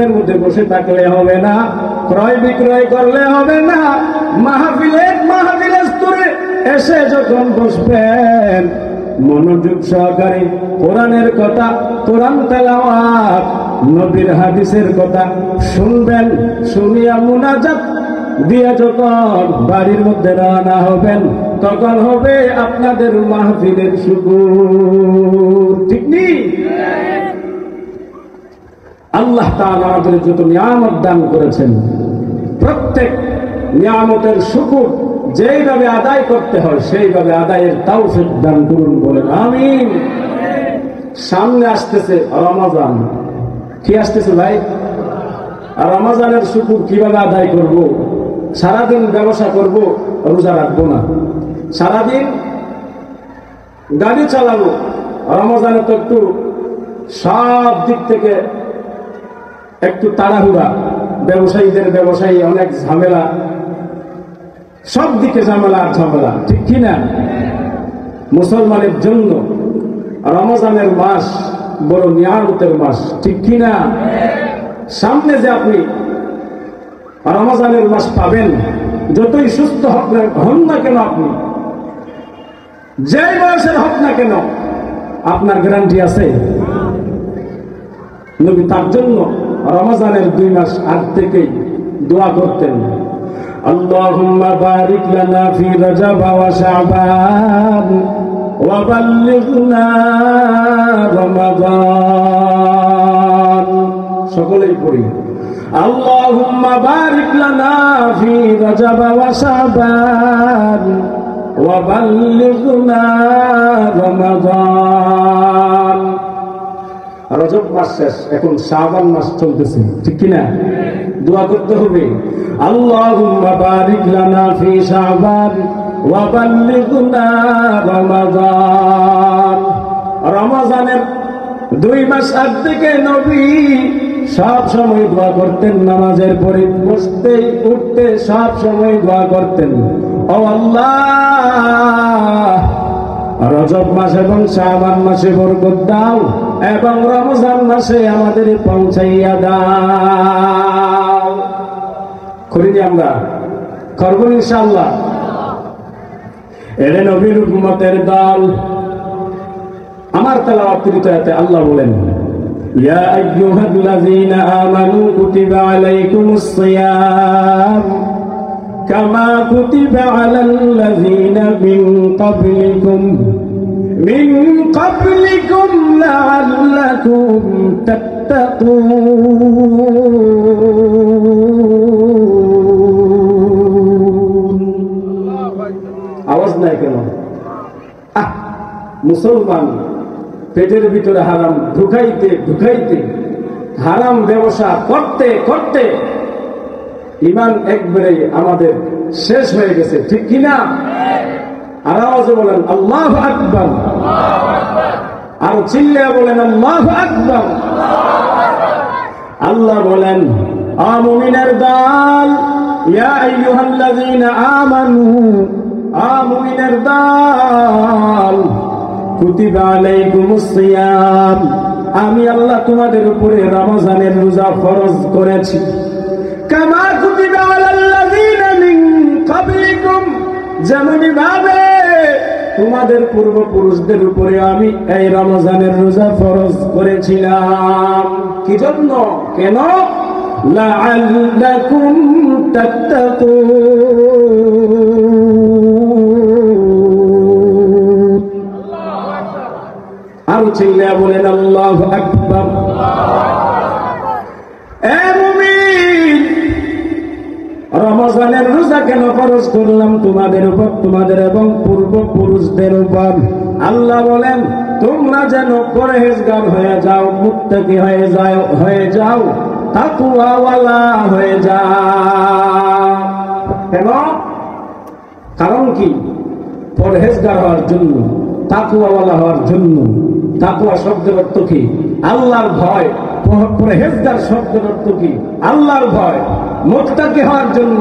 এর মধ্যে বসে থাকলে হবে না, ক্রয় বিক্রয় করলে হবে না। মাহফিলে স্তরে এসে যখন বসবেন, মনোযোগ সহকারে কোরআনের কথা, কোরআন তেলাওয়াত, নবীর হাদিসের কথা শুনবেন। শুনিয়া মুনাজাত দিয়া যখন বাড়ির মধ্যে রওনা হবেন, তখন হবে আপনাদের মাহফিলের শুকুর। ঠিক নেই? আল্লাহ তাআলা আমাদের যত নিয়ামত দান করেছেন, প্রত্যেক নিয়ামতের শুকর যেইভাবে আদায় করতে হয় সেইভাবে আদায়ের তৌফিক দান করুন, বলেন আমিন। সামনে আসতেছে রমজান। কি আসতেছে ভাই? আর রমজানের শুকর কিভাবে আদায় করব? সারাদিন ব্যবসা করব, রোজা রাখবো না। সারাদিন গাড়ি চালাবো, রমজানে তো একটু সব দিক থেকে একটু তাড়াহুড়া, ব্যবসায়ীদের ব্যবসায়ী অনেক ঝামেলা, সব দিকে ঝামেলা আর ঝামেলা, ঠিক কিনা? মুসলমানের জন্য রমজানের মাস বড় নিয়ামতের মাস, ঠিক কিনা? সামনে যে আপনি রমজানের মাস পাবেন, যতই সুস্থ হন না কেন, আপনি যে বয়সের হন না কেন, আপনার গ্যারান্টি আছে? নবী তার জন্য রমজানের 2 মাস আগ থেকেই দোয়া করতেন, আল্লাহুম্মা বারিক লানা ফি রজব ওয়া শাবান ওয়া বাল্লিগনা রমাদান। সকলেই পড়ি, আল্লাহুম্মা বারিক লানা ফি রজব ওয়া শাবান ওয়া বাল্লিগনা রমাদান। রজব মাস শেষ, এখন শাবান মাস চলতেছে, ঠিক কিনা? দোয়া করতে হবে, আল্লাহুম্মা বারিক লানা ফি শাবান ওয়া বাল্লিগনা রমাদান। রমজানের 2 মাস আগ থেকে নবী সব সময় দোয়া করতেন, নামাজের পরে বসতে উঠতে সব সময় দোয়া করতেন, ও আল্লাহ, রজব মাস এবং শাবান মাসে বরকত দাও এবং রমজান মাসে আমাদের পৌঁছাইয়া দাও। করিনি আমরা? করব ইনশাআল্লাহ। এরে নবীর উম্মতের দল, আমার তেলাওয়াতকৃত আয়াতে আল্লাহ বলেন, ইয়া আইয়ুহাল্লাযীনা আমানু কুতিবা আলাইকুমুস সিয়াম কামা কুতিবা আলাল্লাযীনা মিন ক্বাবলিকুম লাআল্লাকুম তাত্তাকুন। আওয়াজ নাই কেন? মুসলমান পেটের ভিতরে হারাম ঢুকাইতে ঢুকাইতে, হারাম ব্যবসা করতে করতে ঈমান একবারে আমাদের শেষ হয়ে গেছে, ঠিক কিনা? আর আওয়াজে বলেন আল্লাহু আকবার, আর চিল্লায়া বলেন আল্লাহু আকবার। আল্লাহ বলেন, আ মুমিনের দল, ইয়া আইয়ুহাল্লাযীনা আমানু, আ মুমিনের দল, কুতিবা আলাইকুমুস সিয়াম, আমি আল্লাহ তোমাদের উপরে রমজানের রোজা ফরজ করেছি, কামা কুতিবা আলাল্লাযীনা মিন ক্বাবলিকুম, যেমনি ভাবে তোমাদের পূর্বপুরুষদের উপরে আমি এই রমজানের রোজা ফরজ করেছিলাম। কি জন্য? কেন? লাআল্লাকুম তাত্তাকুন। আর চিল্লায়া বলেন আল্লাহু আকবার। এ মুমিন, রমজানের রোজা কেন ফরজ করলাম তোমাদের উপর, তোমাদের এবং পূর্বপুরুষদের উপর? আল্লাহ বলেন, তোমরা যেন পরহেজগার হয়ে যাও, মুত্তাকি হয়ে যাও, তাকওয়াওয়ালা হয়ে যাও। কেন? কারণ কি? পরহেজগার হওয়ার জন্য, তাকওয়াওয়ালা হওয়ার জন্য। তাকওয়া শব্দের অর্থ কি? আল্লাহর ভয়। পরহেজগার শব্দের অর্থ কি? আল্লাহর ভয়। মুত্তাকি হওয়ার জন্য